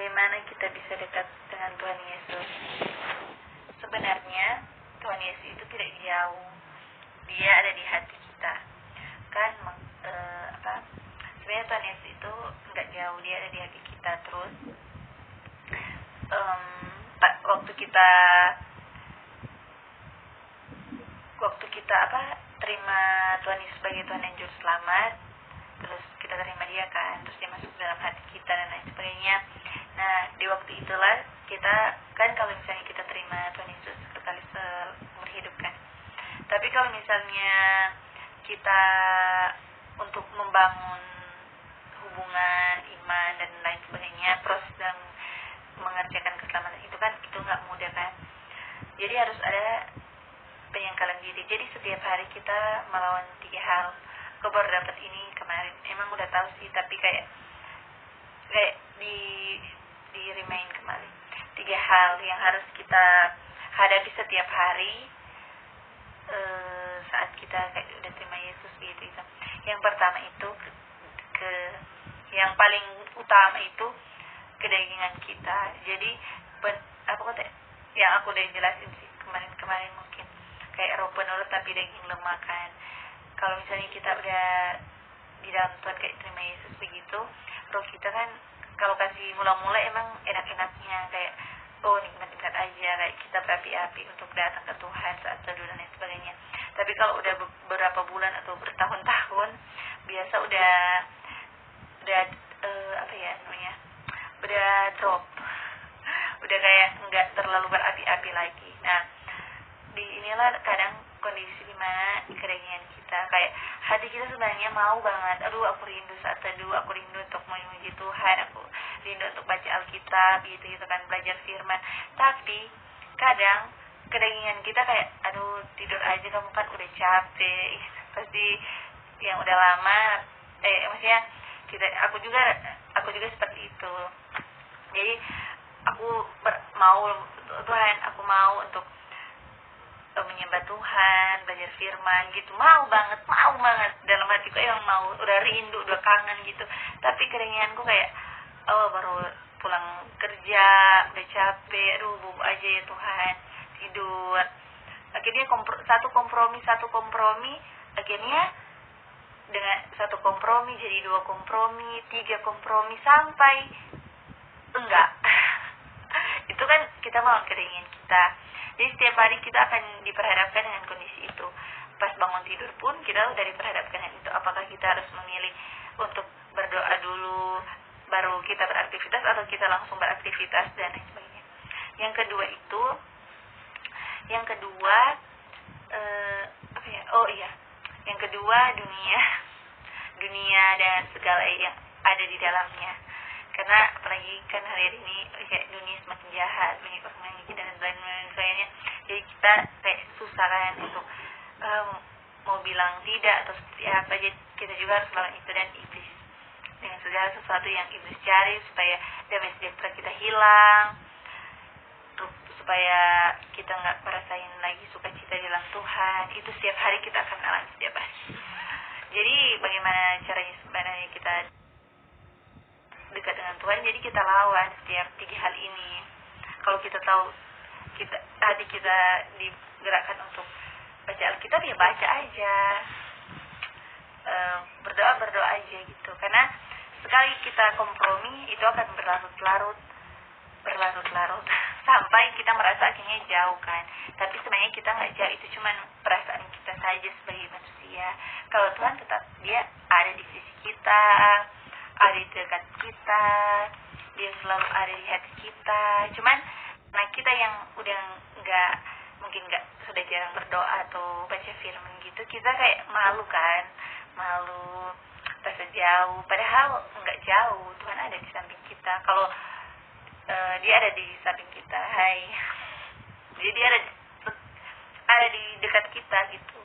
bagaimana kita bisa dekat dengan Tuhan Yesus? Sebenarnya Tuhan Yesus itu tidak jauh, Dia ada di hati kita. Kan sebenarnya Tuhan Yesus itu nggak jauh, Dia ada di hati kita. Terus waktu kita terima Tuhan Yesus sebagai Tuhan dan Juru Selamat, terus kita terima Dia kan, terus Dia masuk dalam hati kita dan lain sebagainya. Nah, di waktu itulah kita kan, kalau misalnya kita terima Tuhan Yesus sekali seumur hidup kan. Tapi kalau misalnya kita untuk membangun hubungan iman dan lain sebagainya, proses dalam mengerjakan keselamatan itu kan, itu nggak mudah kan. Jadi harus ada penyangkalan diri. Jadi setiap hari kita melawan 3 hal. Gue baru dapat ini kemarin, emang udah tahu sih, tapi kayak di remind kemarin. 3 hal yang harus kita hadapi setiap hari saat kita kayak udah terima Yesus gitu. Yang pertama itu yang paling utama itu kedagingan kita. Jadi yang aku udah jelasin sih kemarin mungkin kayak roh penurut tapi daging lemah kan. Kalau misalnya kita udah di dalam Tuhan kayak terima Yesus begitu, roh kita kan kalau kasih mula-mula emang enak-enaknya kayak nikmat-nikmat aja, kayak kita berapi-api untuk datang ke Tuhan saat teduh dan lain sebagainya. Tapi kalau udah beberapa bulan atau bertahun-tahun, biasa udah udah drop, udah kayak nggak terlalu berapi-api lagi. Nah, di inilah kadang kondisi dimana kedagingan kita, kayak hati kita sebenarnya mau banget, aku rindu saat teduh, aku rindu untuk memuji Tuhan, aku rindu untuk baca Alkitab gitu kan, belajar firman. Tapi kadang kedagingan kita kayak tidur aja, kamu kan udah capek, pasti yang udah lama maksudnya aku juga seperti itu. Jadi aku mau untuk menyembah Tuhan, belajar firman gitu, mau banget dalam hatiku, mau, udah rindu, udah kangen gitu. Tapi kedaginganku kayak baru pulang kerja udah capek, bobo aja ya Tuhan, tidur. Akhirnya satu kompromi, akhirnya dengan satu kompromi jadi 2 kompromi, 3 kompromi, sampai enggak. Itu kan kita mau kedagingan kita. Jadi setiap hari kita akan diperhadapkan dengan kondisi itu. Pas bangun tidur pun kita udah diperhadapkan dengan itu. Apakah kita harus memilih untuk berdoa dulu baru kita beraktivitas, atau kita langsung beraktivitas dan lain sebagainya. Yang kedua dunia dan segala yang ada di dalamnya. Karena apalagi kan hari ini kayak dunia semakin jahat, banyak orang yang dan lain sebagainya. Jadi kita kayak susah kan untuk mau bilang tidak atau seperti apa. Jadi kita juga harus melawan itu dan iblis dengan segala sesuatu yang iblis cari supaya damai sejahtera kita hilang, supaya kita nggak merasain lagi sukacita di dalam Tuhan. Itu setiap hari kita akan alami setiap hari. Jadi bagaimana caranya sebenarnya kita dekat dengan Tuhan? Jadi kita lawan setiap 3 hal ini. Kalau kita tahu hati kita digerakkan untuk baca Alkitab, ya baca aja, berdoa aja gitu. Karena sekali kita kompromi, itu akan berlarut-larut sampai kita merasa akhirnya jauh kan. Tapi sebenarnya kita nggak jauh, itu cuma perasaan kita saja sebagai manusia. Kalau Tuhan tetap Dia ada di sisi kita, ada di dekat kita, Dia selalu ada di hati kita. Cuman kita yang udah sudah jarang berdoa atau baca firman gitu, kita kayak malu, rasa jauh. Padahal nggak jauh, Tuhan ada di samping kita. Kalau Dia ada di samping kita, jadi Dia ada di dekat kita gitu.